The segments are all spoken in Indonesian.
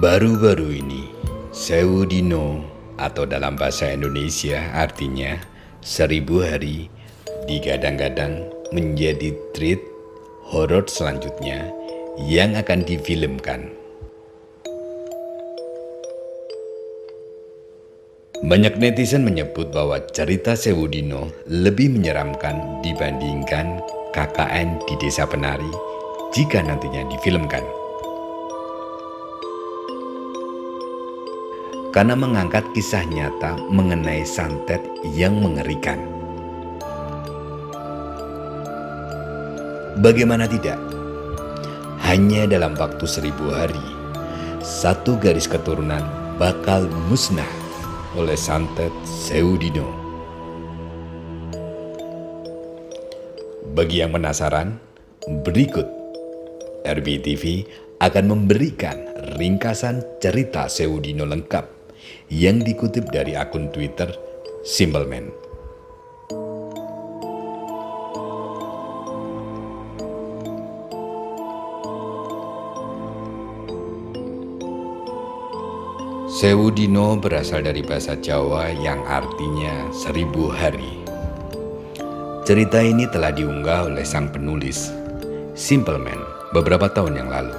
Baru-baru ini, Sewu Dino atau dalam bahasa Indonesia artinya 1000 hari digadang-gadang menjadi treat horor selanjutnya yang akan difilmkan. Banyak netizen menyebut bahwa cerita Sewu Dino lebih menyeramkan dibandingkan KKN di Desa Penari jika nantinya difilmkan. Karena mengangkat kisah nyata mengenai santet yang mengerikan. Bagaimana tidak? Hanya dalam waktu 1000 hari, satu garis keturunan bakal musnah oleh santet Sewu Dino. Bagi yang penasaran, berikut RBTV akan memberikan ringkasan cerita Sewu Dino lengkap yang dikutip dari akun Twitter Simpleman. Sewu Dino berasal dari bahasa Jawa yang artinya 1000 hari. Cerita ini telah diunggah oleh sang penulis, Simpleman, beberapa tahun yang lalu.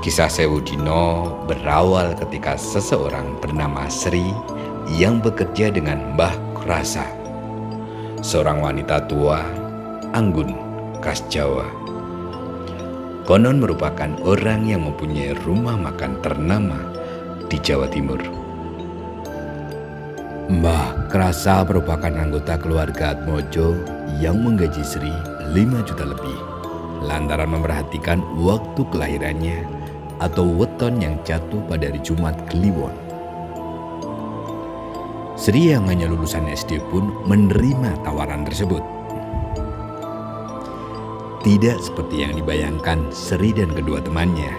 Kisah Sewu Dino berawal ketika seseorang bernama Sri yang bekerja dengan Mbah Krasa, seorang wanita tua, anggun, khas Jawa. Konon merupakan orang yang mempunyai rumah makan ternama di Jawa Timur. Mbah Krasa merupakan anggota keluarga Atmojo yang menggaji Sri 5 juta lebih lantaran memerhatikan waktu kelahirannya atau weton yang jatuh pada hari Jumat Kliwon. Sri yang hanya lulusan SD pun menerima tawaran tersebut. Tidak seperti yang dibayangkan Sri dan kedua temannya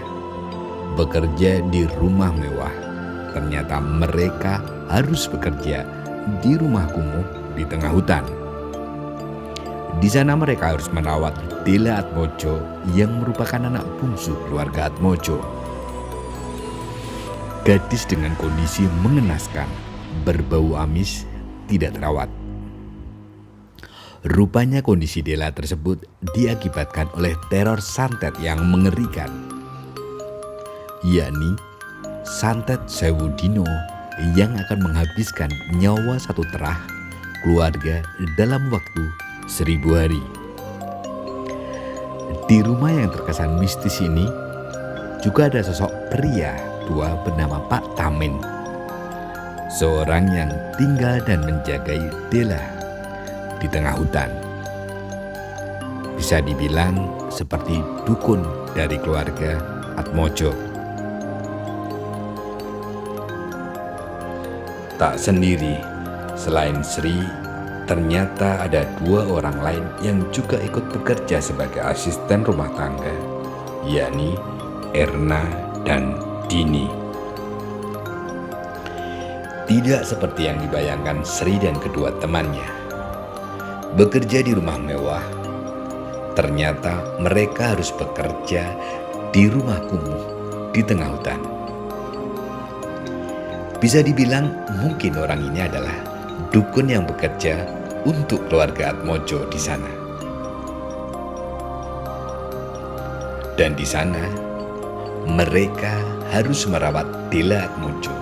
bekerja di rumah mewah. Ternyata mereka harus bekerja di rumah kumuh di tengah hutan. Di sana mereka harus merawat Dela Atmojo yang merupakan anak bungsu keluarga Atmojo. Gadis dengan kondisi mengenaskan, berbau amis, tidak terawat. Rupanya kondisi Dela tersebut diakibatkan oleh teror santet yang mengerikan, yakni santet Sewu Dino yang akan menghabiskan nyawa satu terah keluarga dalam waktu 1000 hari. Di rumah yang terkesan mistis ini juga ada sosok pria tua bernama Pak Tamin, seorang yang tinggal dan menjagai Dela di tengah hutan. Bisa dibilang seperti dukun dari keluarga Atmojo. Tak sendiri, selain Sri, ternyata ada 2 orang lain yang juga ikut bekerja sebagai asisten rumah tangga, yakni Erna dan Dini. Tidak seperti yang dibayangkan Sri dan kedua temannya bekerja di rumah mewah. Ternyata mereka harus bekerja di rumah kumuh di tengah hutan. Bisa dibilang mungkin orang ini adalah dukun yang bekerja untuk keluarga Atmojo di sana. Dan di sana mereka harus merawat Dela Atmojo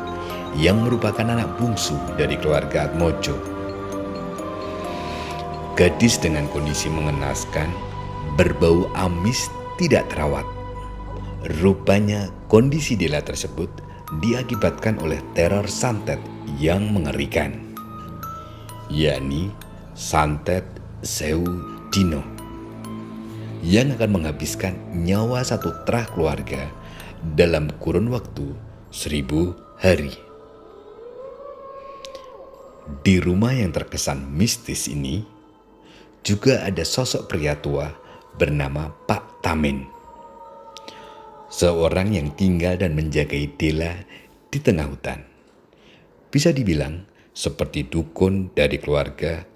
yang merupakan anak bungsu dari keluarga Atmojo. Gadis dengan kondisi mengenaskan, berbau amis, tidak terawat. Rupanya kondisi Dela tersebut diakibatkan oleh teror santet yang mengerikan, yakni santet Sewu Dino yang akan menghabiskan nyawa satu terah keluarga dalam kurun waktu 1000 hari. Di rumah yang terkesan mistis ini juga ada sosok pria tua bernama Pak Tamin, seorang yang tinggal dan menjagai Dela di tengah hutan. Bisa dibilang seperti dukun dari keluarga.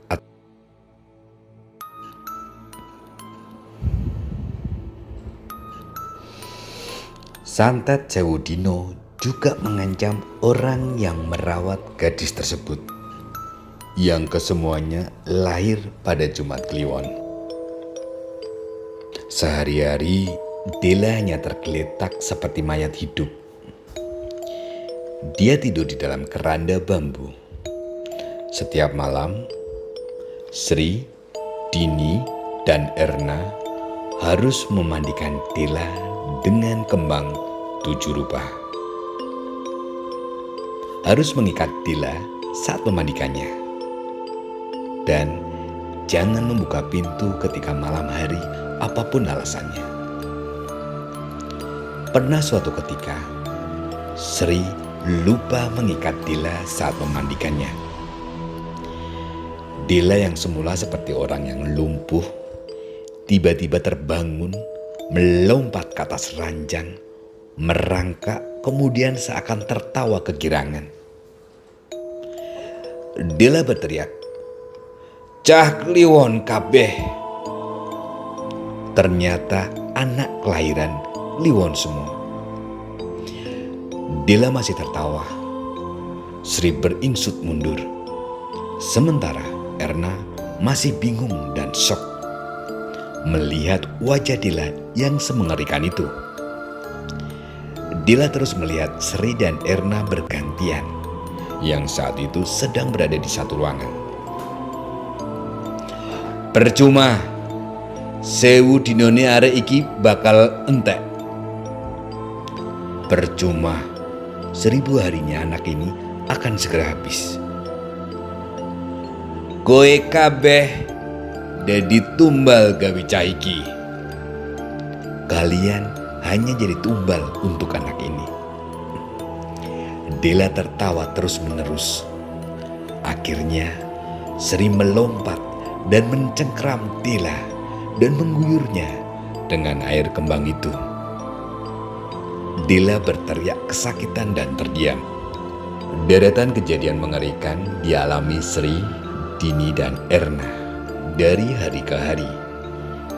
Santet Sewu Dino juga mengancam orang yang merawat gadis tersebut, yang kesemuanya lahir pada Jumat Kliwon. Sehari-hari Dela hanya tergeletak seperti mayat hidup. Dia tidur di dalam keranda bambu. Setiap malam, Sri, Dini, dan Erna harus memandikan Dela dengan kembang 7 rupa. Harus mengikat Dela saat memandikannya. Dan jangan membuka pintu ketika malam hari apapun alasannya. Pernah suatu ketika, Sri lupa mengikat Dela saat memandikannya. Dela yang semula seperti orang yang lumpuh, tiba-tiba terbangun, melompat ke atas ranjang, merangkak, kemudian seakan tertawa kegirangan. Dela berteriak, "Cah Kliwon kabeh!" Ternyata anak kelahiran Kliwon semua. Dela masih tertawa. Sri beringsut mundur. Sementara Erna masih bingung dan shock melihat wajah Dela yang semengerikan itu. Dela terus melihat Sri dan Erna bergantian, yang saat itu sedang berada di satu ruangan. "Percuma, Sewu dinone arek iki bakal entek. Percuma, 1000 harinya anak ini akan segera habis. Koe kabeh dadi tumbal gawe cah iki. Kalian hanya jadi tumbal untuk anak ini." Dela tertawa terus-menerus. Akhirnya Sri melompat dan mencengkram Dela dan mengguyurnya dengan air kembang itu. Dela berteriak kesakitan dan terdiam. Deretan kejadian mengerikan dialami Sri, Dini, dan Erna dari hari ke hari,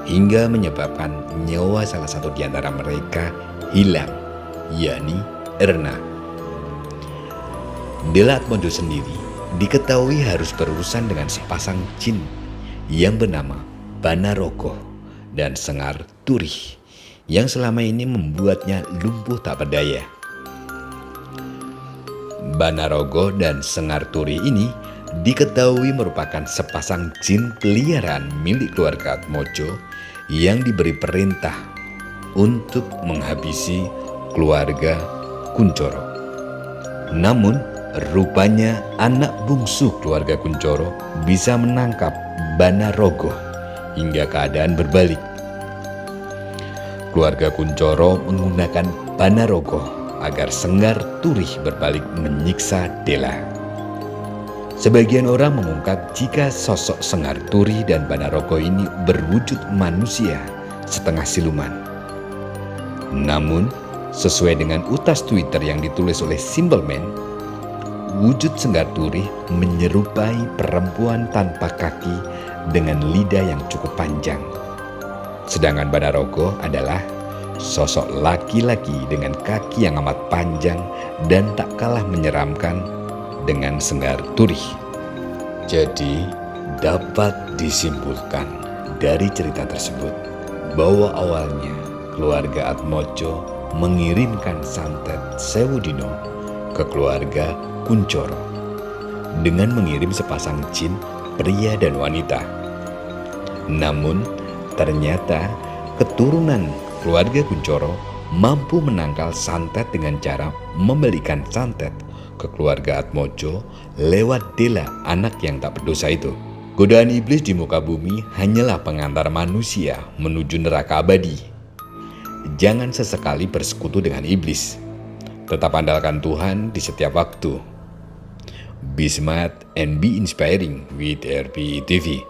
hingga menyebabkan nyawa salah satu di antara mereka hilang, yakni Erna. Dela Atmojo sendiri diketahui harus berurusan dengan sepasang jin yang bernama Banarogo dan Sengar Turih, yang selama ini membuatnya lumpuh tak berdaya. Banarogo dan Sengar Turih ini diketahui merupakan sepasang jin peliharaan milik keluarga Atmojo yang diberi perintah untuk menghabisi keluarga Kuncoro. Namun, rupanya anak bungsu keluarga Kuncoro bisa menangkap Banarogo hingga keadaan berbalik. Keluarga Kuncoro menggunakan Banarogo agar Sengar Turih berbalik menyiksa Dela. Sebagian orang mengungkap jika sosok Sengar Turih dan Banarogo ini berwujud manusia setengah siluman. Namun, sesuai dengan utas Twitter yang ditulis oleh Simpleman, wujud Sengar Turih menyerupai perempuan tanpa kaki dengan lidah yang cukup panjang. Sedangkan Banarogo adalah sosok laki-laki dengan kaki yang amat panjang dan tak kalah menyeramkan dengan Sengar Turih. Jadi dapat disimpulkan dari cerita tersebut bahwa awalnya keluarga Atmojo mengirimkan santet Sewu Dino ke keluarga Kuncoro dengan mengirim sepasang jin pria dan wanita. Namun ternyata keturunan keluarga Kuncoro mampu menangkal santet dengan cara memberikan santet ke keluarga Atmojo lewat Dela, anak yang tak berdosa itu. Godaan iblis di muka bumi hanyalah pengantar manusia menuju neraka abadi. Jangan sesekali bersekutu dengan iblis. Tetap andalkan Tuhan di setiap waktu. Be smart and be inspiring with RPI TV.